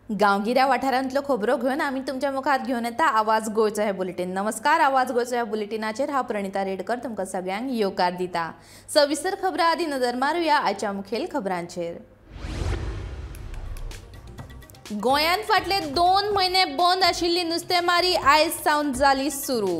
गांवगिऱ्या वाठारांतल्यो खबरो घेवन आमी तुमच्या मुखार घेवन येता आवाज गोंयचो हे बुलेटिन। नमस्कार, आवाज गोंयचो ह्या बुलेटिनाचेर हांव प्रणिता रेडकर तुमकां सगळ्यांक येवकार दिता। सविस्तर खबरां आदी नजर मारुया आयच्या मुखेल खबरांचेर। गोंयांत फाटले 2 म्हयने बंद आशिल्ली नुस्तेमारी आयज सावन जाली सुरू।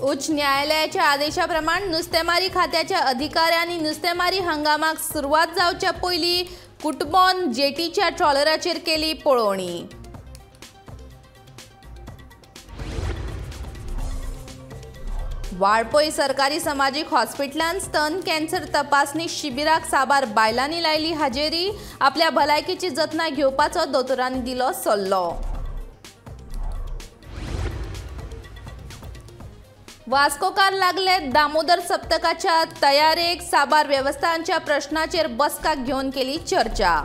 उच्च न्यायालयाच्या आदेशाप्रमाण नुस्तेमारी खात्याच्या अधिकाऱ्यांनी नुस्तेमारी हंगामाक सुरवात जावच्या पयलीं कुटबॉन जेटीच्या ट्रॉलराचेर केली पळोवणी। वाळपय सरकारी समाजीक हॉस्पिटलांत स्तन कॅन्सर तपासणी शिबिराक साबार बायलांनी लायली हाजेरी। आपल्या भलायकेची जतनाय घेवपाचो दोतोरांनी दिलो सल्लो। वास्कोकार लागले दामोदर सप्तकाच्या तयारेक साबार वेवस्थांच्या प्रश्नाचेर बसका घेवन केली चर्चा।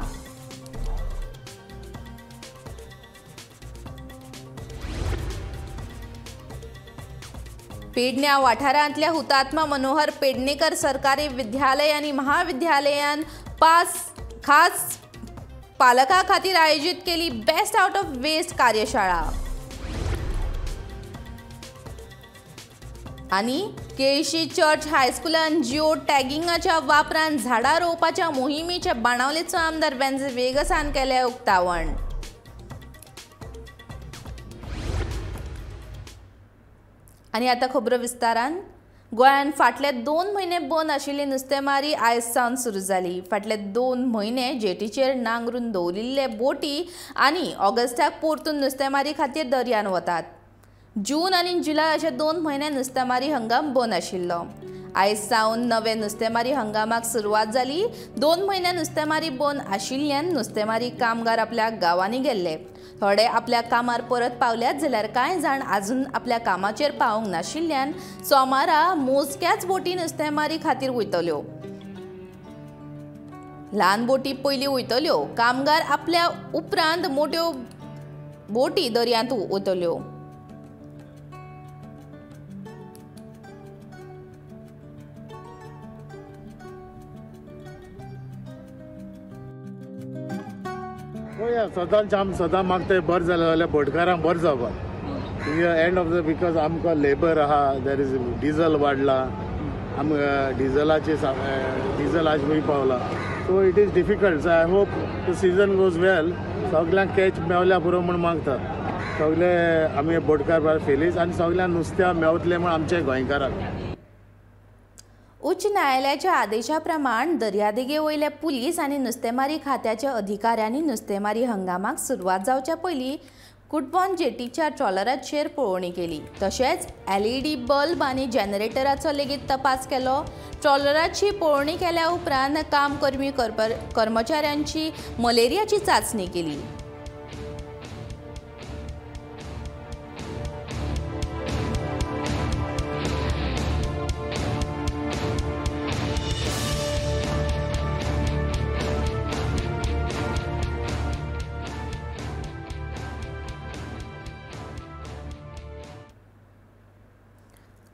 पेडण्या वाठारांतल्या हुतात्मा मनोहर पेडणेकर सरकारी विद्यालय आनी महाविद्यालयान खास पालकां खातीर आयोजीत केली बेस्ट आउट ऑफ वेस्ट कार्यशाळा। आनी केळशी चर्च हायस्कुलान जिओ टॅगिंगाच्या वापरान झाडां रोवपाच्या मोहिमेचे बाणावलेचो आमदार बेंझे वेगसान केले उक्तावण। आनी आतां खबरो विस्तारान। गोंयांत फाटले 2 म्हयने बंद आशिल्ली नुस्तेमारी आयज सावन सुरू जाली। फाटले 2 म्हयने जेटीचेर नांगरून दवरिल्ले बोटी आनी ऑगस्टाक परतून नुस्तेमारी खातीर दर्यान वतात। जून आनी जुलय अशे 2 म्हयने नुस्तेमारी हंगाम बंद आशिल्लो। आयज सावन नवे नुस्तेमारी हंगामाक सुरवात जाली। 2 म्हयने नुस्तेमारी बंद आशिल्ल्यान नुस्तेमारी कामगार आपल्या गांवांनी गेल्ले। थोडे आपल्या कामार परत पावल्यात जाल्यार कांय जाण आजून आपल्या कामाचेर पावूंक नाशिल्ल्यान सोमारा मोजक्याच बोटी नुस्तेमारी खातीर वयतल्यो। ल्हान बोटी पयलीं वयतल्यो, कामगार आपल्या उपरांत मोठ्यो बोटी दर्यांत वतल्यो। सदां मागता बरें जालें जाल्यार बोटकारांक बरें जावपाक। एंड ऑफ द बिकॉज आमकां लेबर आहा, देर इज डिजल वाडला, डिजल आज खंय पावला, so it is difficult. So I hope the season goes well, सगल्यांक कॅच मेवल्या पुरो म्हूण मागता। सगळे आमी बोटकार फेलीस आनी सगल्यांक नुस्त्या मेवतले म्हूण आमचे गोंयकाराक। उच्च न्यायालयाच्या आदेशाप्रमाण दर्यादेगे वयले पुलीस आनी नुस्तेमारी खात्याच्या अधिकाऱ्यांनी नुस्तेमारी हंगामाक सुरवात जावच्या पयलीं कुटबॉन जेटीच्या ट्रॉलराचेर पळोवणी केली। तशेंच LED बल्ब आनी जनरेटराचो लेगीत तपास केलो। ट्रॉलराची पळोवणी केल्या उपरांत काम करपी कर्मचाऱ्यांची मलेरियाची चांचणी केली।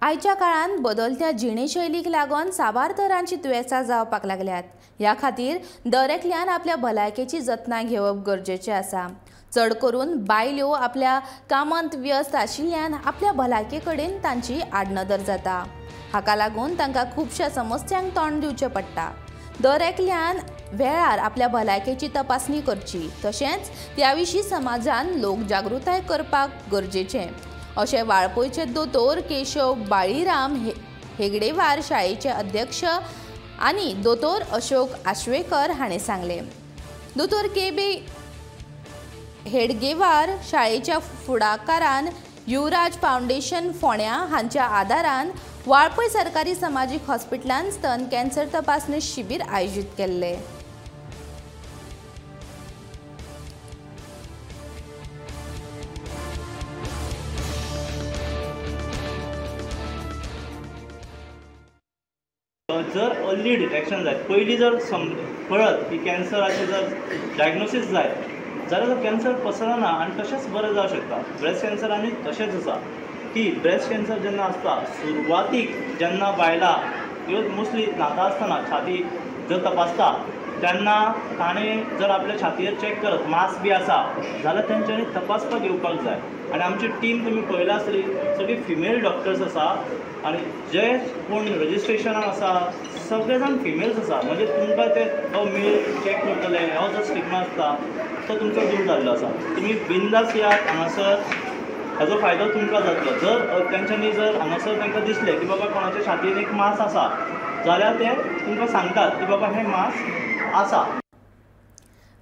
आयच्या काळांत बदलत्या जिणेशैलीक लागून साबार तरांची दुयेंसां जावपाक लागल्यात। ह्या खातीर दरेकल्यान आपल्या भलायकेची जतनाय घेवप गरजेचें आसा। चड करून बायल्यो आपल्या कामांत व्यस्त आशिल्ल्यान आपल्या भलायके कडेन तांची आडनदर जाता। हाका लागून तांकां खुबश्या समस्यांक तोंड दिवचें पडटा। दरेकल्यान वेळार आपल्या भलायकेची तपासणी करची, तशेंच त्या विशीं समाजान लोकजागृताय करपाक गरजेचें, अशें वाळपयचे दोतोर केशव बाळीराम हेगडेवार शाळेचे अध्यक्ष आनी दोतोर अशोक आश्वेकर हाणें सांगलें। दोतोर KB हेडगेवार शाळेच्या फुडाकारान युवराज फाउंडेशन फोंड्या हांच्या आदारान वाळपय सरकारी समाजीक हॉस्पिटलांत स्तन कॅन्सर तपासणी शिबीर आयोजीत केल्लें। जर अर्ली डिटेक्शन जाय, पयलीं जर कळत की कॅन्सराचें जर डायग्नोसीस जाय जाल्यार तो कॅन्सर पसरना आनी तशेंच बरें जावंक शकता। ब्रेस्ट कॅन्सर आनी तशेंच आसा। की ब्रेस्ट कॅन्सर जेन्ना आसता सुरवातीक जेन्ना बायलां ह्यो मोस्टली न्हाता आसतना छाती जर तपासता तेन्ना ताणें जर आपल्या छातयेर चॅक करत मास बी आसा जाल्यार तेंच्यांनी तपासपाक येवपाक जाय. आनी आमची टीम तुमी पळयला आसतली सगळी फिमेल डॉक्टर्स आसा आनी जे कोण रजिस्ट्रेशनान आसा सगळे जाण फिमेल्स आसा. म्हणजे तुमकां ते हो मेल चॅक करतले हो जो स्टिग्मा आसता तो तुमचो दूर जाल्लो आसा. तुमी बिंदास यात हांगासर, हाजो फायदो तुमकां जातलो. जर तेंच्यांनी जर हांगासर तांकां दिसलें की बाबा कोणाच्या छातयेन एक मास आसा जाल्यार ते तुमकां सांगतात की बाबा हें मास आसा.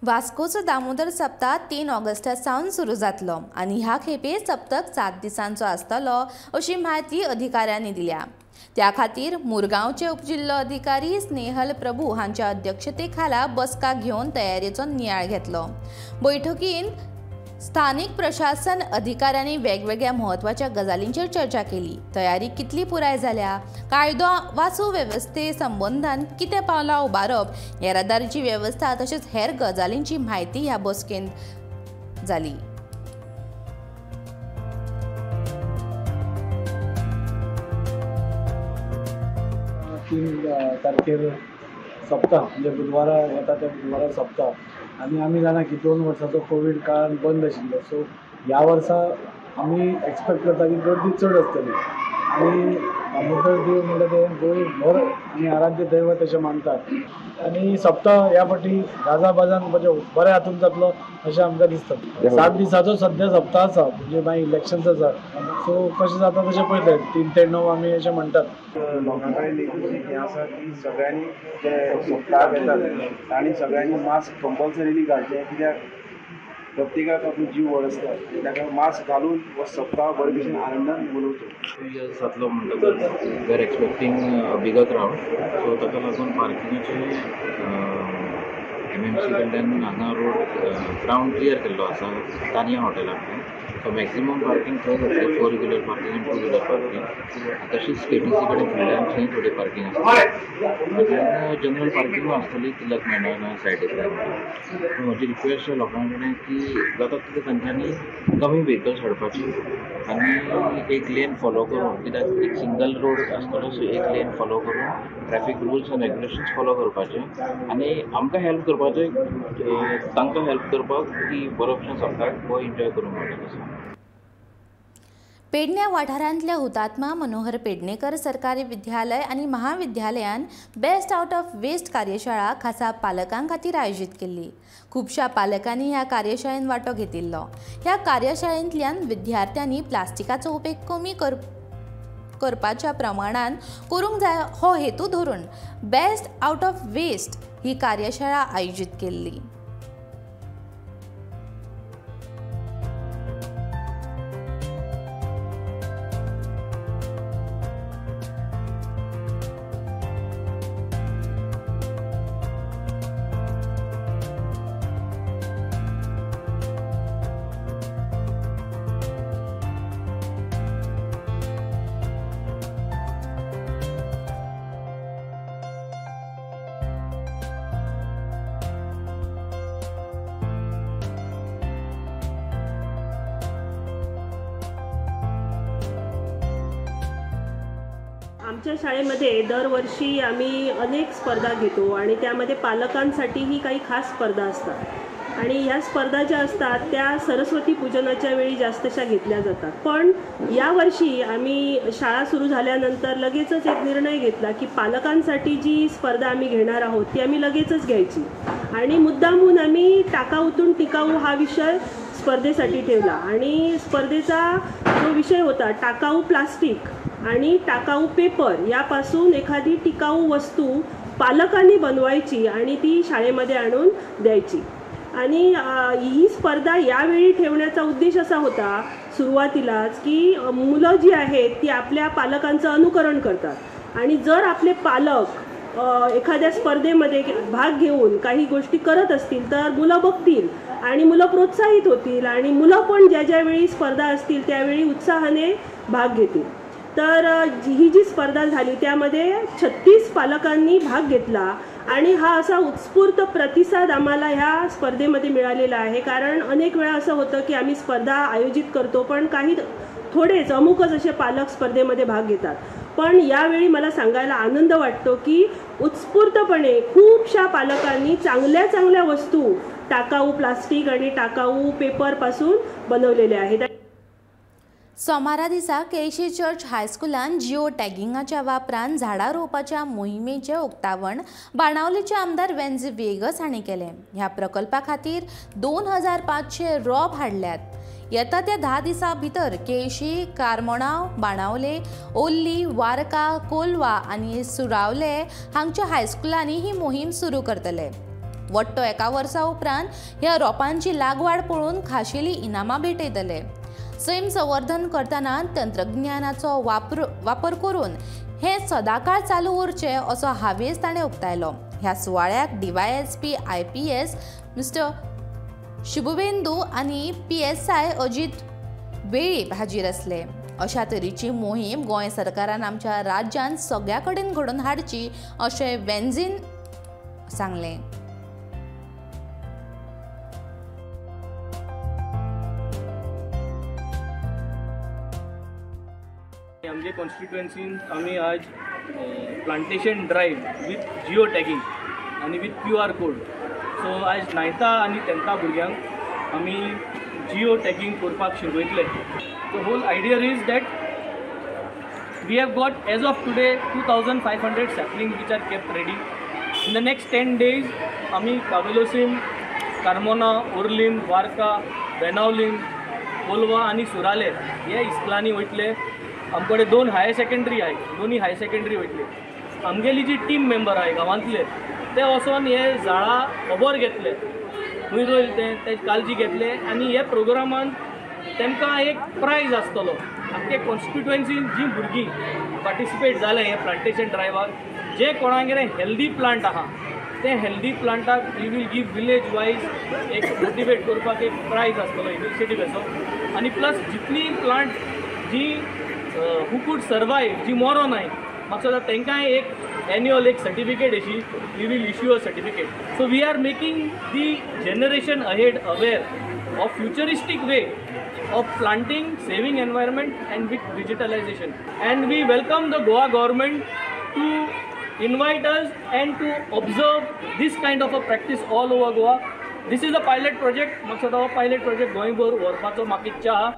वास्कोचो दामोदर सप्ताक 3 ऑगस्टा सावन सुरू जातलो आनी ह्या खेपे सप्तक 7 दिसांचो आसतलो अशी म्हायती अधिकाऱ्यांनी दिल्या. त्या खातीर मुरगांवचे उपजिल्लो अधिकारी स्नेहल प्रभू हांच्या अध्यक्षतेखाला बसका घेवन तयारेचो नियाळ घेतलो. बैठकीन स्थानिक प्रशासन अधिकाऱ्यांनी वेगवेगळ्या म्हत्वाच्या गजालींचेर चर्चा केली. तयारी कितली पुराय जाल्या, कायदो वा सुवेवस्थे संबंधान कितें पावलां उबारप, येरादारीची वेवस्था तशेंच हेर गजालींची म्हायती ह्या बसकेंत जाली. तारखेर सप्ताह म्हणजे बुधवारा येता त्या बुधवारा सप्ताह आणि आम्ही जाणा की 2 वर्साचो कोविड काळान बंद आशिल्लो. सो ह्या वर्सा आमी एक्सपेक्ट करता की गर्दी चड आसतली आणि दामोदर देव म्हणटा ते गोंय भर आनी आराध्य दैवत अशें मानतात. आणि सप्ताह ह्या फाटी गाजाबाजान म्हणजे बऱ्या हातून जातलो अशें आमकां दिसता. 7 दिसाचो सद्या सप्ताह आसा म्हणजे मागीर इलेक्शन्स आसा. सो कशें जाता तशें पळयतात 3 ते 9 आमी अशें म्हणटात. लोकां कडेन एक हें आसा की सगळ्यांनी जे सप्ताक येतात तांणी सगळ्यांनी मास्क कंपल्सरिली घालचें. कित्याक प्रत्येकाक आपलो जीव व्हड आसता ताका मास्क घालून हो सप्ताह बरे भशेन आनंदान मनोवचो. 2 years जातलो म्हणटकच we are expecting bigger crowd. So ताका लागून पार्किंगाचे MMC कडल्यान हांगा रोड ग्रावंड क्लियर केल्लो आसा तानिया हॉटेला कडेन. सो मॅक्सिमम पार्किंग थंय जातलें, 4 व्हिलर पार्किंग आनी 2 व्हिलर पार्किंग. तशीच KTC कडेन फुडल्यान थंय थोडी पार्किंग आसता. मागीर जनरल पार्किंग आसतली कित्याक मेळना सायडींतल्यान. म्हजी रिक्वेस्ट लोकां कडेन की जाता तितलें तांच्यांनी कमी व्हेकल्स हाडपाची आनी एक लेन फॉलो करून, कित्याक एक सिंगल रोड आसतलो सो एक लेन फॉलो करून traffic rules end regulations follow करपाचे आनी आमकां हेल्प करपाचें, तांकां हेल्प करपाक की बरो भशेन सप्ताक हो एन्जॉय करूंक मेळटा तसो. पेडण्या वाठारांतल्या हुतात्मा मनोहर पेडणेकर सरकारी विद्यालय आणि महाविद्यालयान बेस्ट आउट ऑफ वेस्ट कार्यशाळा खासा पालकां खातीर आयोजीत केल्ली. खुबशा पालकांनी ह्या कार्यशाळेंत वांटो घेतिल्लो. ह्या कार्यशाळेंतल्यान विद्यार्थ्यांनी प्लास्टिकाचो उपेग कमी करपाच्या प्रमाणान करूंक जाय हो हेतू धरून बेस्ट आउट ऑफ वेस्ट ही कार्यशाळा आयोजीत केल्ली. आमच्या शाळेमध्ये दरवर्षी आम्ही अनेक स्पर्धा घेतो आणि त्यामध्ये पालकांसाठीही काही खास स्पर्धा असतात आणि ह्या स्पर्धा ज्या असतात त्या सरस्वती पूजनाच्या वेळी जास्तशा घेतल्या जातात. पण यावर्षी आम्ही शाळा सुरू झाल्यानंतर लगेचच एक निर्णय घेतला की पालकांसाठी जी स्पर्धा आम्ही घेणार आहोत ती आम्ही लगेचच घ्यायची आणि मुद्दामून आम्ही टाकाऊतून टिकाऊ हा विषय स्पर्धेसाठी ठेवला. आणि स्पर्धेचा जो विषय होता टाकाऊ प्लास्टिक आणि टाकाऊ पेपर यापासून एखादी टिकाऊ वस्तू पालकांनी बनवायची आणि ती शाळेमध्ये आणून द्यायची. आणि ही स्पर्धा यावेळी ठेवण्याचा उद्देश असा होता सुरुवातीलाच की मुलं जी आहेत ती आपल्या पालकांचं अनुकरण करतात आणि जर आपले पालक एखाद्या स्पर्धेमध्ये भाग घेऊन काही गोष्टी करत असतील तर मुलं बघतील आणि मुलं प्रोत्साहित होतील आणि मुलं पण ज्या वेळी स्पर्धा असतील त्यावेळी उत्साहाने भाग घेतील. तर ही जी स्पर्धा झाली त्यामध्ये 36 पालकांनी भाग घेतला आणि हा असा उत्स्फूर्त प्रतिसाद आम्हाला ह्या स्पर्धेमध्ये मिळालेला आहे. कारण अनेक वेळा असं होतं की आम्ही स्पर्धा आयोजित करतो पण काही थोडेच अमुकच असे पालक स्पर्धेमध्ये भाग घेतात. पण यावेळी मला सांगायला आनंद वाटतो की उत्स्फूर्तपणे खूपशा पालकांनी चांगल्या चांगल्या वस्तू टाकाऊ प्लास्टिक आणि टाकाऊ पेपरपासून बनवलेल्या आहेत. सोमारा दिसा केळशी चर्च हायस्कुलान जिओ टॅगिंगाच्या वापरान झाडां रोवपाच्या मोहिमेचें उक्तावण बाणावलेचे आमदार वेन्झी वेगस हांणी केलें. ह्या प्रकल्पा खातीर 2500 रोप हाडल्यात. येता त्या 10 दिसां भितर केळशी, कारमोणाव, बाणावले, ओल्ली, वारका, कोलवा आनी सुरावले हांगच्या हायस्कुलांनी ही मोहीम सुरू करतले. वट्ट एका वर्सा उपरांत ह्या रोपांची लागवड पळोवन खाशेली इनामां भेटयतले. सैम संवर्धन करतना तंत्रज्ञानाचो वापर करून हे सदाकाळ चालू उरचे असो हावेस ताणें उक्तायलो. ह्या सुवाळ्याक DYSP IPS मिस्टर शुभेंदू आनी PSI अजित वेळीप हाजीर आसले. अशा तरेची मोहीम गोंय सरकारान आमच्या राज्यांत सगळ्या कडेन घडोवन हाडची अशें वेन्झीन सांगलें. आमच्या कॉन्स्टिट्युएन्सीन आम्ही आज plantation drive with geo tagging आणि विथ QR कोड. सो आज 9th आणि 10th भुरग्यांक आमी जिओ टॅगिंग करपाक शिकयतले. The whole idea is that we have got as of today 2500 sapling which are kept ready. In the next 10 days आमी कावेलोसीम, कारमोना, ओर्लीम, वार्का, बेनावलीम, कोलवा आणि सुराले हे इस्कुलांनी वयतले. आमकडे 2 हायर सेकंडरी आहे, दोन्ही हायर सेकंडरी वयतले. आमगेली जी टीम मेंबर आहे गांवांतले ते वचून हे झाडां खबर घेतले, खंय रोयले ते काळजी घेतले आनी हे प्रोग्रामान तांकां एक प्रायज आसतलो. आमचे कॉन्स्टिट्युएन्सीन जी भुरगीं पार्टिसिपेट जाले हे प्लांटेशन ड्रायवाक, जे कोणागेर हेल्दी प्लांट आहा ते हेल्दी प्लांटाक we will give village wise एक मोटिवेट करपाक एक प्रायज आसतलो इनिशिएटीव असो. आनी प्लस जितली प्लांट जी हू कूड सर्वाइव जी मरो नाय म्हाका दिसता तांकां एक एन्युअल एक सर्टिफिकेट अशी we will issue a certificate. So we are making the generation ahead aware of futuristic way of planting, saving environment and with digitalization. And we welcome the Goa government to invite us and to observe this kind of a practice all over Goa. This is a pilot project. म्हाका दिसता हो pilot project गोंयभर व्हरपाचो म्हाका इच्छा आहा.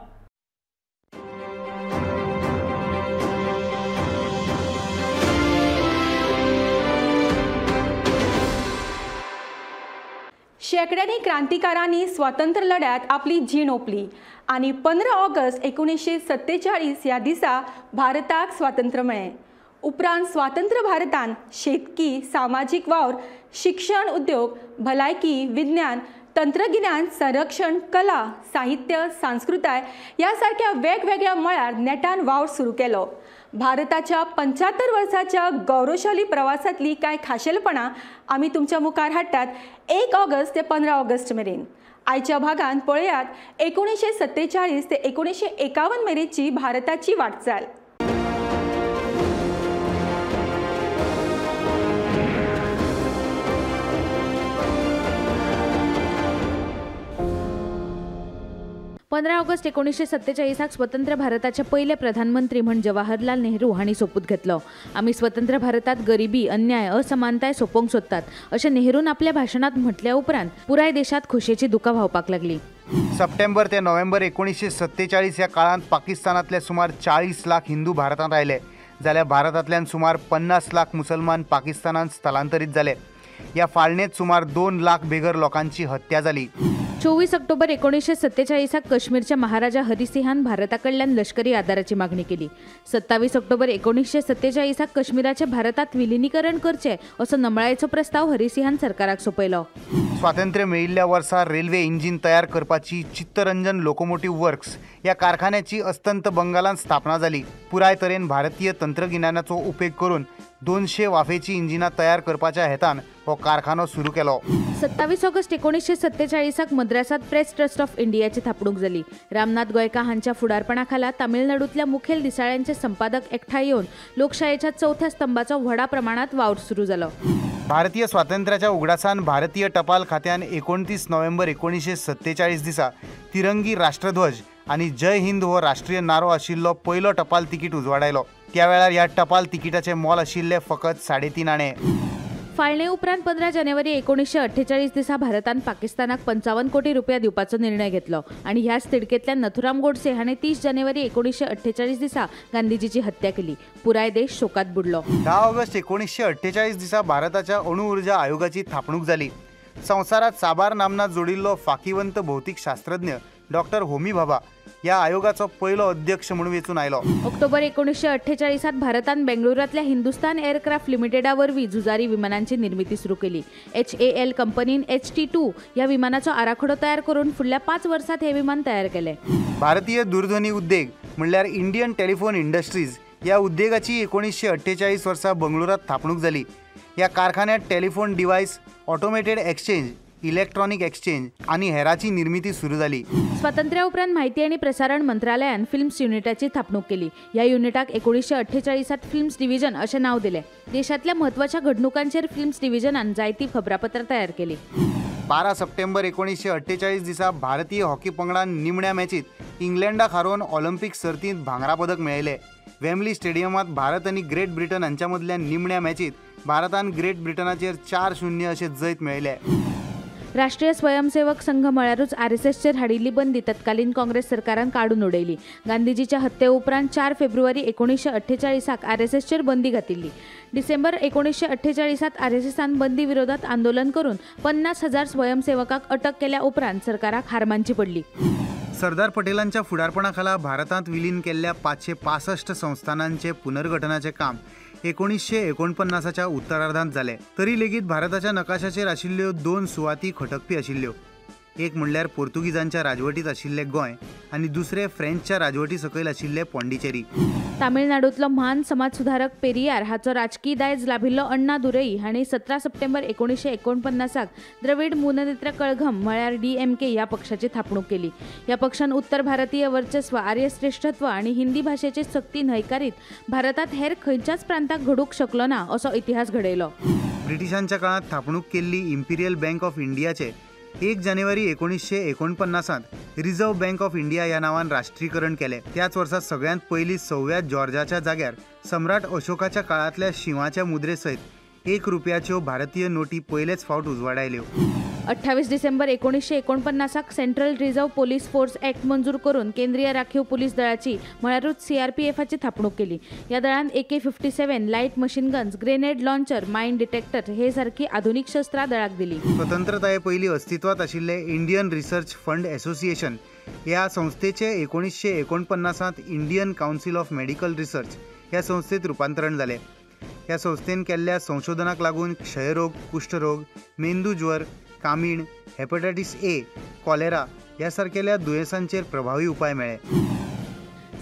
शेकड्यांनी क्रांतिकारांनी स्वातंत्र्य लढ्यात आपली जीण ओंपली आणि 15 ऑगस्ट 1947 ह्या दिसा भारताक स्वातंत्र्य मेळ्ळें. उपरांत स्वातंत्र्य भारतान शेतकी, सामाजीक वावर, शिक्षण, उद्योग, भलायकी, विज्ञान, तंत्रगिन्यान, संरक्षण, कला, साहित्य, संस्कृताय ह्या सारख्या वेगवेगळ्या मळार नेटान वावर सुरू केलो. भारताच्या 75 वर्साच्या गौरवशाली प्रवासातली कांय खाशेलपणां आमी तुमच्या मुखार हाडटात 1 ऑगस्ट ते 15 ऑगस्ट मेरेन. आयच्या भागांत पळयात 1947 ते 1951 मेरेनची भारताची वाटचाल. ऑगस्ट 1947 स्वतंत्र भारताचे पहिले प्रधानमंत्री म्हण जवाहरलाल नेहरू हांणी सोपूत घेतलो. आमी स्वतंत्र भारतात गरिबी, अन्याय, असमानताय सोपोवंक सोदतात अशें नेहरून आपल्या भाशणात म्हटल्या उपरांत पुराय देशात खोशेची दुकां व्हांवपाक लागली. सप्टेंबर ते नोव्हेंबर 1947 ह्या काळात पाकिस्तानातले सुमार 40 लाख हिंदू भारतात आयले, जाल्यार भारतांतल्यान सुमार 50 लाख मुसलमान पाकिस्तानात स्थलांतरीत जाले. या फाळणेत सुमार 2 लाख बेघर लोकांची हत्या जाली. 24 ऑक्टोबर 1947 काश्मीरच्या महाराजा हरिसिंहान भारताकडल्यान लष्करी आदाराची मागणी केली. 27 ऑक्टोबर 1947 काश्मीराचे भारतात विलिनीकरण करचे असो नमळायेचो प्रस्ताव हरिसिंहान सरकाराक सोपयलो. स्वातंत्र्य मेळिल्ल्या वर्सा रेल्वे इंजिन तयार करपाची चित्तरंजन लोकोमोटिव्ह वर्क्स या कारखान्याची अस्तंत बंगालात स्थापना जाली. पुराय तरेन भारतीय तंत्रगिन्यानाचो उपेग करून 200 वाफेची इंजिनां तयार करपाच्या हेतान हो कारखानो सुरू केलो. 27 ऑगस्ट 1947 मद्रासात प्रेस ट्रस्ट ऑफ इंडियाची थापणूक जाली. रामनाथ गोयका हांच्या फुडारपणा खाला तामिळनाडूतल्या मुखेल दिसाळ्यांचे संपादक एकठांय येवन लोकशायेच्या 4थ्या स्तंभाचो व्हडा प्रमाणात वावर सुरू जालो. भारतीय स्वातंत्र्याच्या उगडासान भारतीय टपाल खात्यान 29 नोव्हेंबर 1947 दिसा तिरंगी राष्ट्रध्वज आणि जय हिंद हो राष्ट्रीय नारो आशिल्लो पयलो टपाल तिकीट उजवाडायलो। त्या वेळार ह्या टपाल तिकिटाचे मोल आशिल्ले फकत 3.5 आणे। फाळणे उपरांत 15 जानेवारी 1948 दिसा भारतान पाकिस्तानाक 55 कोटी रुपया दिवपाचो निर्णय घेतलो आणि ह्याच तिडकेंतल्यान नथुराम गोडसे हाणें 30 जानेवारी 1948 दिसा गांधीजीची हत्या केली। पुराय देश शोकात बुडलो। 10 ऑगस्ट 1948 दिसा भारताच्या अणु ऊर्जा आयोगाची थापणूक जाली। संवसारात साबार नामना जोडिल्लो फाकीवंत भौतीक शास्त्रज्ञ डॉक्टर होमी भाभा या आयोगाचो पयलो अध्यक्ष म्हणून वेचून आयलो। ऑक्टोबर 1948 भारतान बेंगळुरांतल्या हिंदुस्तान एअरक्राफ्ट लिमिटेडा वरवीं झुजारी विमानांची निर्मिती सुरू केली। HAL कंपनीन HT-2 या विमानाचो आराखडो तयार करून फुडल्या 5 वर्सांत हे विमान तयार केले। भारतीय दूरध्वनी उद्योग म्हणल्यार इंडियन टेलिफोन इंडस्ट्रीज या उद्योगाची 1948 वर्सा बंगळुरात थापणूक जाली। या कारखान्यात telephone device, automated exchange, electronic exchange आणि हेराची निर्मिती सुरू झाली। स्वातंत्र्या उपरांत माहिती आणि प्रसारण मंत्रालयान फिल्म्स युनिटाची थापणूक केली। या युनिटाक 1948 फिल्म्स डिव्हिजन असे नाव दिले। देशातल्या महत्त्वाच्या घडणुकांचेर फिल्म्स डिव्हिजनान जायती खबरापत्रां तयार केली। 12 सप्टेंबर 1948 दिसा भारतीय हॉकी पंगडान निमण्या मॅचीत इंग्लंडाक हारोवन ऑलिंपिक सर्तींत भांगरा पदक मेळयले। वेम्बली स्टेडियमात भारत आणि ग्रेट ब्रिटन हांच्या मदल्या निमण्या मॅचीत भारतान ग्रेट ब्रिटनाचेर 4-0 अशें जैत मेळयले। राष्ट्रीय स्वयंसेवक संघ म्हळ्यारूच RSSचेर हाडिल्ली बंदी तत्कालीन काँग्रेस सरकारान काडून उडयली। गांधीजीच्या हत्ये उपरांत 4 फेब्रुवारी 1948 RSSचेर बंदी घातिल्ली। डिसेंबर 1948 RSSन बंदी विरोधात आंदोलन करून 50,000 स्वयंसेवकांक अटक केल्या उपरांत सरकाराक हार मानची पडली। सरदार पटेलांच्या फुडारपणाखाला भारतात विलीन केल्ल्या 565 संस्थानांचे पुनर्गठनाचे काम 1949च्या उत्तरार्धांत जाले। तरी लेगीत भारताच्या नकाशाचेर आशिल्ल्यो 2 सुवाती खटकपी आशिल्ल्यो। एक म्हणल्यार पोर्तुगीजांच्या राजवटीत आशिल्ले गोंय आणि दुसरे फ्रेंचच्या राजवटी सकयल आशिल्ले पॉंडिचेरी। तामिळनाडूतलो महान समाज सुधारक पेरियार हाचो राजकीय दायज लाभिल्लो अण्णा दुरई हांणी 17 सप्टेंबर 1949 द्रविड मुनेत्र कळघम म्हळ्यार DMK या पक्षाची थापणूक केली। या पक्षान उत्तर भारतीय वर्चस्व, आर्य श्रेष्ठत्व आणि हिंदी भाषेची सक्ती न्हयकारीत भारतात हेर खंयच्याच प्रांताक घडूंक शकलो ना असो इतिहास घडयलो। ब्रिटिशांच्या काळात थापणूक केल्ली इंपिरियल बँक ऑफ इंडियाचे 1 जानेवारी 1949 रिझर्व्ह बँक ऑफ इंडिया या नावान राष्ट्रीयकरण केले। त्याच वर्सा सगळ्यांत पयली 6व्या जॉर्जाच्या जाग्यार सम्राट अशोकाच्या काळातल्या शिवाच्या मुद्रेसयत 1 रुपयाच्यो भारतीय नोटी पयलेच फावट उजवाडायल्यो। 28 December 1949 central reserve police force act मंजूर करून केंद्रीय राखीव पोलीस दळाची म्हळ्यारूच CRPFची थापणूक केली। या दळान AK-57 light machine guns, grenade launcher, mine detector हे सारखी आधुनिक शस्त्रां दळाक दिली। स्वतंत्रताये पयलीं अस्तित्वात आशिल्ले इंडियन रिसर्च फंड असोसिएशन या संस्थेचे 1949 Indian council of medical research या संस्थेत रूपांतरण झाले। या संस्थेन केल्ल्या संशोधनाक लागून क्षयरोग, कुष्ठरोग, मेंदू ज्वर, कामीण, हेपॅटायटिस A, कॉलेरा यासारखेल्या दुयेंसांचेर प्रभावी उपाय मेळ्ळे।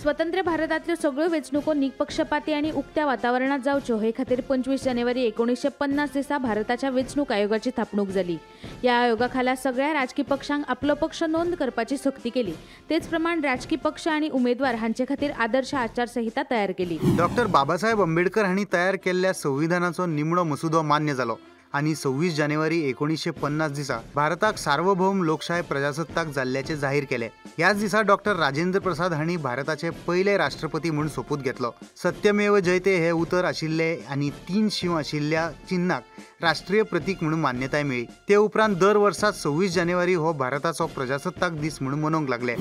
स्वतंत्र भारतातल्यो सगळ्यो वेंचणुको निपक्षपाती आणि उक्त्या वातावरणात जावच्यो हे खातीर 25 जानेवारी 1950 दिसा भारताच्या वेंचणूक आयोगाची थापणूक जाली। या आयोगाखाला सगळ्या राजकीय पक्षांक आपलो पक्ष नोंद करपाची सक्ती केली। तेच प्रमाण राजकीय पक्ष आणि उमेदवार हांचे खातीर आदर्श आचारसंहिता तयार केली। डॉक्टर बाबासाहेब आंबेडकर हांणी तयार केल्ल्या संविधानाचो निमणो मसुदो मान्य जालो आणि 26 जानेवारी 1950 दिसा भारताक सार्वभौम लोकशाय प्रजासत्ताक जाल्ल्याचे जाहीर केले। याच दिसा डॉक्टर राजेंद्र प्रसाद हांणी भारताचे पहिले राष्ट्रपती म्हणून सोपूत घेतलो। सत्यमेव जयते हे उतर आशिल्ले आणि 3 शिव आशिल्ल्या चिन्हाक राष्ट्रीय प्रतीक म्हणून मान्यताय मेळ्ळी। ते उपरांत दर वर्सा 26 जानेवारी हो भारताचो प्रजासत्ताक दीस म्हणून मनोवंक लागले।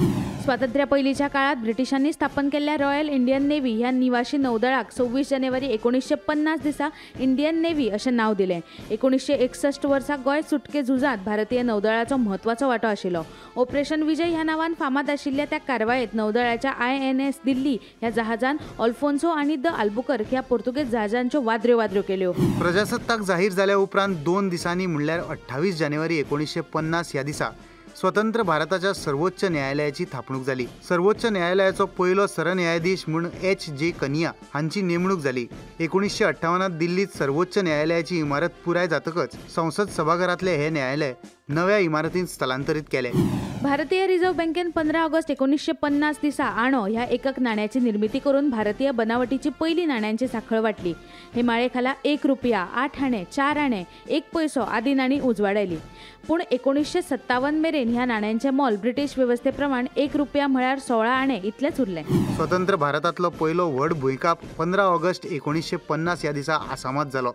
स्वातंत्र्य पयलींच्या काळात ब्रिटिशांनी स्थापन केल्ल्या रॉयल इंडियन नेव्ही ह्या निवासी नौदळाक 26 जानेवारी 1950 दिसा इंडियन नेव्ही असे नाव दिले। 1961 वर्सा गोंय सुटके झुजात भारतीय नौदळाचो महत्वाचो वांटो आशिल्लो। ऑपरेशन विजय ह्या नावान फामाद आशिल्ल्या त्या कारवायेत नौदळाच्या INS दिल्ली ह्या जहाजान अल्फोन्सो आणि द आल्बुकर्क ह्या पोर्तुगेज जहाजांच्यो वाद्र्यो केल्यो। प्रजासत्ताक जाहीर जाल्या उपरांत 2 दिसांनी म्हणल्यार 28 जानेवारी 1950 ह्या दिसा स्वतंत्र भारताच्या सर्वोच्च न्यायालयाची थापणूक जाली। सर्वोच्च न्यायालयाचो पयलो सरन्यायाधीश म्हणून H.J. कनिया हांची नेमणूक जाली। 1958 दिल्लीत सर्वोच्च न्यायालयाची इमारत पुराय जातकच संसद सभाघरातले हे न्यायालय नव्या इमारतींत स्थलांतरीत केले. भारतीय रिझर्व्ह बँकेन 15 ऑगस्ट 1950 दिसा आणो ह्या एकक नाण्याची निर्मिती करून भारतीय बनावटीची पहिली नाण्यांची साखळ वाटली. हे माळेखाला 1 रुपया, 8 आणे, 4 आणे, 1 पैसो आदी नाणी उजवाडायली. पूण 1957 मेरेन ह्या नाण्यांचे मोल ब्रिटीश व्यवस्थेप्रमाण 1 रुपया म्हळ्यार 16 आणे इतलेच उरले. स्वतंत्र भारतातलो पहिलो व्हड भुंयकाप 15 ऑगस्ट 1950 ह्या दिसा आसामात जालो.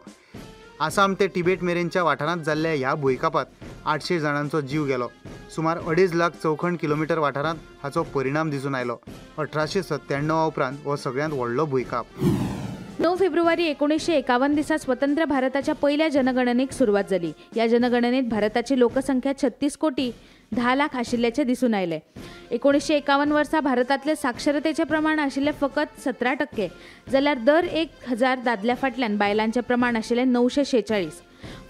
आसाम ते तिबेट मेरेनच्या वाठारांत जाल्ल्या ह्या भुंयकापात 800 जाणांचो जीव गेलो. सुमार 2.5 लाख चौखण किलोमीटर वाठारांत हाचो परिणाम दिसून आयलो. 1897 उपरांत हो सगळ्यांत व्हडलो भुंयकाप. 9 फेब्रुवारी 1951 दिसा स्वतंत्र भारताच्या पहिल्या जनगणनेक सुरुवात जाली. या जनगणनेत भारताची लोकसंख्या 36 कोटी 10 लाख आशिल्ल्याचे दिसून आयले. 1951 वर्सा भारतातले साक्षरतेचे प्रमाण आशिल्ले फकत 17%, जाल्यार दर 1000 दादल्या फाटल्यान बायलांचे प्रमाण आशिल्ले 946.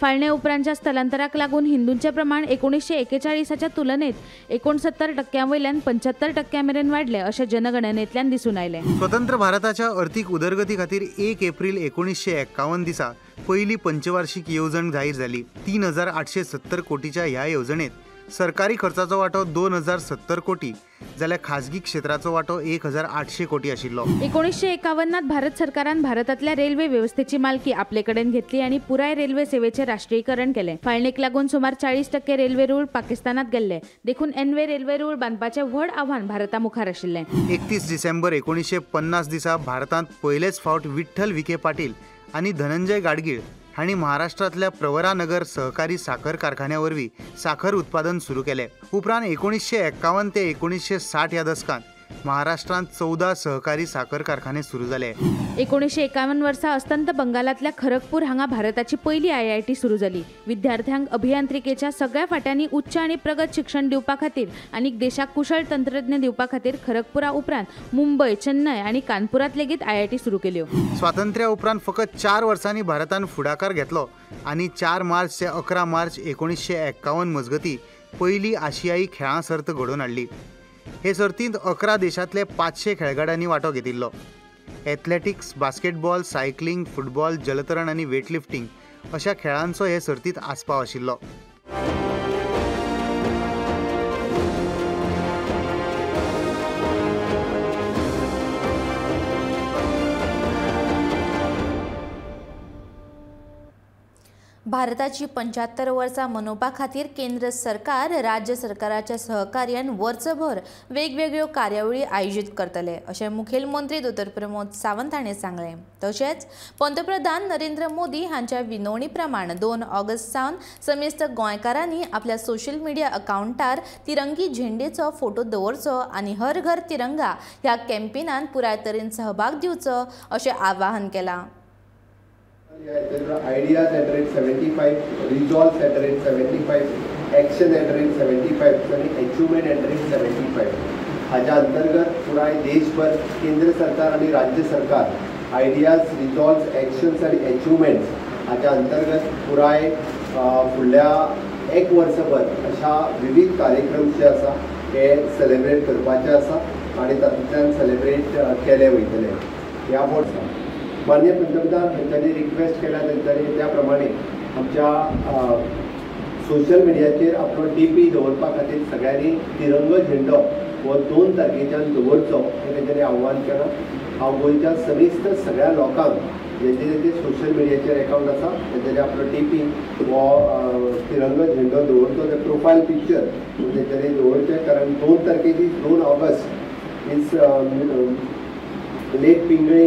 फाळणे उपरांतच्या स्थलांतराक लागून हिंदूंचे प्रमाण 1941च्या तुलनेत 69% वयल्यान 75% मेरेन वाडले अशें जनगणनेंतल्यान दिसून आयले. स्वतंत्र भारताच्या अर्थीक उदरगती खातीर 1 एप्रिल 1951 दिसा पहिली पंचवार्षिक येवजण जाहीर जाली. 3870 कोटीच्या ह्या येवजणेत सरकारी खर्चाचो वांटो 2070 कोटी, जाल्यार खाजगी क्षेत्राचो वांटो 1800 कोटी आशिल्लो. 1951 भारत सरकारान भारतातल्या रेल्वे व्यवस्थेची मालकी आपले कडेन घेतली आणि पुराय रेल्वे सेवेचे राष्ट्रीयकरण केले. फाळणेक लागून सुमार 40% रेल्वे रूळ पाकिस्तानात गेल्ले. देखून एनवे रेल्वे रूळ बांदपाचे व्हड आव्हान भारता मुखार आशिल्ले. 31 डिसेंबर 1950 दिसा भारतांत पयलेच फावट विठ्ठल विखे पाटील आणि धनंजय गाडगीळ हांणी महाराष्ट्रातल्या प्रवरानगर सहकारी साखर कारखान्या वरवीं साखर उत्पादन सुरू केले. उपरांत 1951 ते 1960 ह्या दशकांत महाराष्ट्रांत 14 सहकारी साखर कारखाने सुरू जाले. 1951 वर्सा अस्तंत बंगालातल्या खरगपूर हांगा भारताची पहिली IIT सुरू जाली. विद्यार्थ्यांक अभियांत्रिकेच्या सगळ्या फाट्यांनी उच्च आणि प्रगत शिक्षण दिवपा खातीर आणि देशाक कुशळ तंत्रज्ञ दिवपा खातीर खरगपुरा उपरांत मुंबय, चेन्नय आणि कानपुरात लेगीत IIT सुरू केल्यो. स्वातंत्र्या उपरांत फकत 4 वर्सांनी भारतान फुडाकार घेतलो आणि 4 मार्च ते 11 मार्च 1951 मजगती पहिली आशियाई खेळां सर्त घडोवन हाडली. हे सर्तींत 11 देशांतले 500 खेळगड्यांनी वांटो घेतिल्लो. एथलेटिक्स, बास्केटबॉल, सायकलिंग, फुटबॉल, जलतरण आणि वेटलिफ्टिंग अशा खेळांचो हे सर्तींत आस्पाव आशिल्लो. भारताची 75 वर्सां मनोवपा खातीर केंद्र सरकार राज्य सरकाराच्या सहकार्यान वर्सभर वेगवेगळ्यो कार्यावळी आयोजीत करतले अशें मुखेलमंत्री दोतोर प्रमोद सावंत हांणी सांगलें. तशेंच पंतप्रधान नरेंद्र मोदी हांच्या विनवणी प्रमाण 2 ऑगस्ट सावन समेस्त गोंयकारांनी आपल्या सोशल मिडिया अकाउंटार तिरंगी झेंडेचो फोटो दवरचो आनी हर घर तिरंगा ह्या कॅम्पेनान पुराय तरेन सहभाग दिवचो अशें आवाहन केलां. Ideas at rate 75, resolves at rate 75, action at rate 75 आणि achievement at rate 75. हाच्या अंतर्गत पुराय देशभर केंद्र सरकार आणि राज्य सरकार आयडियाज, रिजॉल्व्स, एक्शन्स आणि अचिव्हमेंट्स हाच्या अंतर्गत पुराय फुडल्या 1 वर्सभर अशा विविध कार्यक्रम जे आसा हे सेलिब्रेट करपाचे आसा आणि तातूंतल्यान सेलिब्रेट केले वयतले. ह्या वर्सा माननीय पंतप्रधान हांच्यांनी रिक्वेस्ट केल्या तेंच्यांनी त्या प्रमाणे आमच्या सोशल मिडियाचेर आपलो DP दवरपा खातीर सगळ्यांनी तिरंगो झेंडो हो 2 तारखेच्यान दवरचो हें तेंच्यांनी आव्हान केलां. हांव गोंयच्या समेस्त सगळ्या लोकांक जेंचे सोशल मिडियाचेर अकाउंट आसा तेंच्यांनी आपलो DP हो तिरंगो झेंडो दवरचो. ते प्रोफायल पिक्चर तेंच्यांनी दवरचें, कारण 2 तारखेची 2 August is late Pingali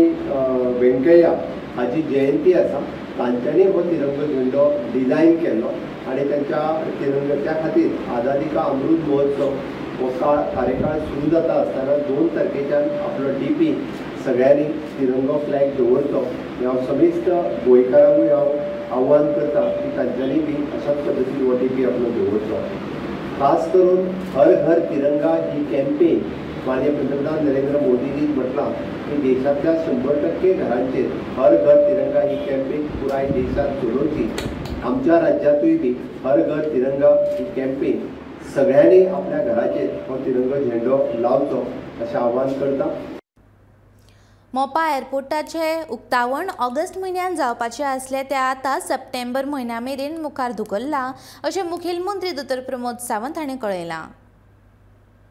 Venkayya हाची जयंती आसा. तांच्यांनी हो तिरंगो झेंडो डिझायन केल्लो आनी त्यांच्या तिरंगाच्या खातीर आझादी का अमृत महोत्सव हो कार्यकाळ सुरू जाता आसतना 2 तारखेच्यान आपलो DP सगळ्यांनी तिरंगो फ्लॅग दवरचो. हांव समेस्त गोंयकारांकूय हांव आव्हान करता की तांच्यांनी बी अशाच पद्दतीन हो DP आपलो दवरचो. खास करून हर घर तिरंगा ही कॅम्पेन माननीय पंतप्रधान नरेंद्र मोदींनी म्हटलां की देशातल्या 100% घरांचेर हर घर तिरंगा ही कॅम्पेन पुराय देशात चलोवची. आमच्या राज्यातूय बी हर घर तिरंगा ही कॅम्पेन सगळ्यांनी आपल्या घराचेर हो तिरंगो झेंडो लावचो अशें आव्हान करता. मोपा एअरपोर्टाचे उक्तावण ऑगस्ट म्हयन्यात जावपाचे आसले ते आतां सप्टेंबर म्हयन्या मेरेन मुखार धुकल्ला अशें मुखेलमंत्री दोतोर प्रमोद सावंत हांणी कळयलां.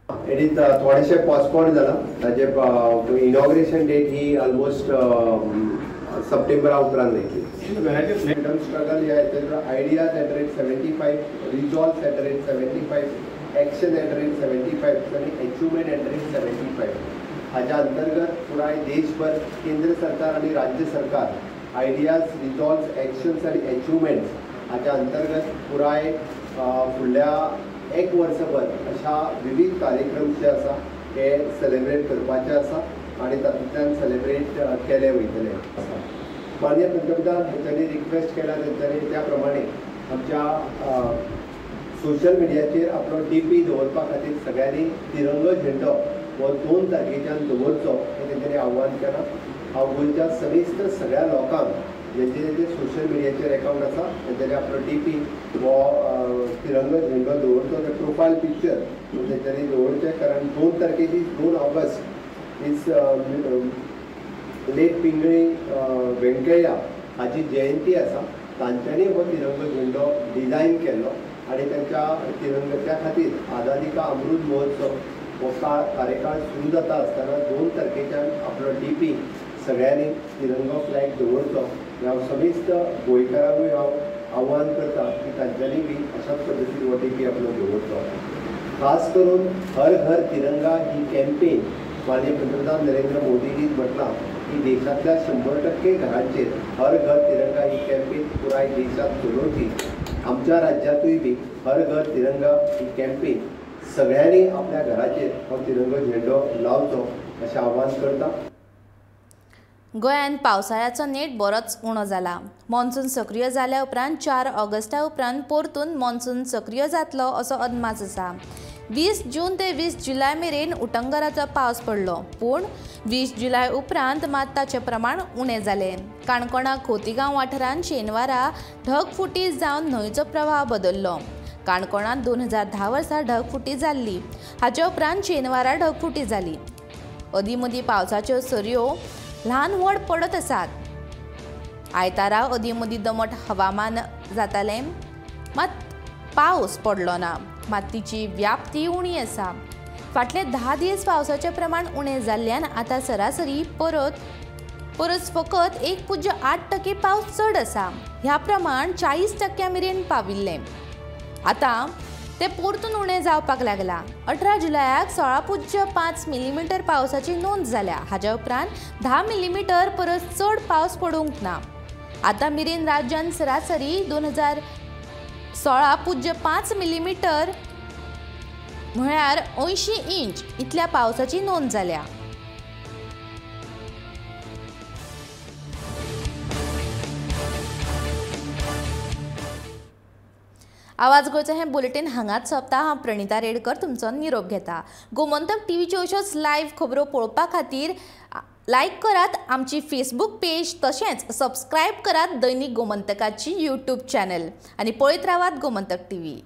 थोडेशे पोस्टपोन जाला. ताजे इनॉग्रेशन डेट ही ऑलमोस्ट सप्टेंबरा उपरांत जातली. फ्रीडम स्ट्रगल या ideas at rate 75, resolve at rate 75, action at rate 75 आणि अचिव्हमेंट एट रेट 75. हाच्या अंतर्गत पुराय देशभर केंद्र सरकार आणि राज्य सरकार आयडियाज, रिजॉल्व, एक्शन्स आणि अचिव्हमेंट्स हाच्या अंतर्गत पुराय फुडल्या एक वर्सभर अशा विविध कार्यक्रम जे आसा हे सेलिब्रेट करपाचे आसा आणि तातूंतल्यान सेलिब्रेट केले वयतले आसा. माननीय पंतप्रधान हांच्यांनी रिक्वेस्ट केला तेंच्यांनी त्या प्रमाणे आमच्या सोशल मिडियाचेर आपलो DP दवरपा खातीर सगळ्यांनी तिरंगो झेंडो हो 2 तारखेच्यान दवरचो हें तेंच्यांनी आव्हान केलां. हांव गोंयच्या समेस्त सगळ्या लोकांक जे सोशल मिडियाचेर अकाउंट आसा तेंच्यांनी आपलो DP हो तिरंगो झेंडो दवरचो. ते प्रोफायल पिक्चर तेंच्यांनी दवरचें, कारण 2 तारखेची 2 August is late Pingali Venkayya हाची जयंती आसा. तांच्यांनी हो तिरंगो झेंडो डिझायन केल्लो आणि त्यांच्या तिरंगाच्या खातीर आझादी का अमृत महोत्सव हो कार्यकाळ सुरू जाता आसतना 2 तारखेच्यान आपलो DP सगळ्यांनी तिरंगो फ्लॅग दवरचो. हांव समेस्त गोंयकारांकूय हांव आव्हान करता की तांच्यांनी बी अशाच पद्दतीन हो DP आपलो दवरचो. खास करून हर घर तिरंगा ही कॅम्पेन माननीय पंतप्रधान नरेंद्र मोदींनी म्हटलां की देशातल्या 100% घरांचेर हर घर तिरंगा ही कॅम्पेन पुराय देशात चलोवची. आमच्या राज्यातूय बी हर घर तिरंगा ही कॅम्पेन सगळ्यांनी आपल्या घराचेर हो तिरंगो झेंडो लावचो अशें आव्हान करता. गोंयांत पावसाळ्याचो नेट बरोच उणो जाला. मॉन्सून सक्रिय जाल्या उपरांत 4 ऑगस्टा उपरांत परतून मॉन्सून सक्रिय जातलो असो अदमास आसा. 20 जून ते 20 जुलय मेरेन उटंगराचो पावस पडलो, पूण 20 जुलय उपरांत मात ताचें प्रमाण उणें जालें. काणकोणा खोतीगांव वाठारांत शेनवारा ढगफुटी जावन न्हंयचो प्रवाह बदल्लो. काणकोणांत 2010 वर्सा ढगफुटी जाल्ली. हाचे उपरांत शेनवारा ढगफुटी जाली. अदीं मदीं पावसाच्यो सरयो ल्हान व्हड पडत आसात. आयतारा अदीं मदीं दमट हवामान जातालें, मात पावस पडलो ना. मात तिची व्याप्ती उणी आसा. फाटले 10 दीस पावसाचें प्रमाण उणें जाल्ल्यान आतां सरासरी परस फकत 1.8% पावस चड आसा. ह्या प्रमाण 40% मेरेन पाविल्लें. आतां ते परतून उणें जावपाक लागला. 18 जुलयाक 16.5 मिलीमीटर पावसाची नोंद जाल्या. हाच्या उपरांत 10 मिलीमीटर परस चड पावस पडूंक ना. आतां मेरेन राज्यांत सरासरी 16.5 मिलीमीटर म्हळ्यार 80 इंच इतल्या पावसाची नोंद जाल्या. आवाज गोंयचो हें बुलेटिन हांगाच सोंपता. हांव प्रणिता रेडकर तुमचो निरोप घेता. गोमंतक टीव्हीच्यो अश्योच लायव्ह खबरो पळोवपा खातीर लायक करात आमची फेसबूक पेज, तशेंच सबस्क्रायब करात दैनीक गोमंतकाची यूट्यूब चॅनल आनी पळयत रावात गोमंतक टीव्ही.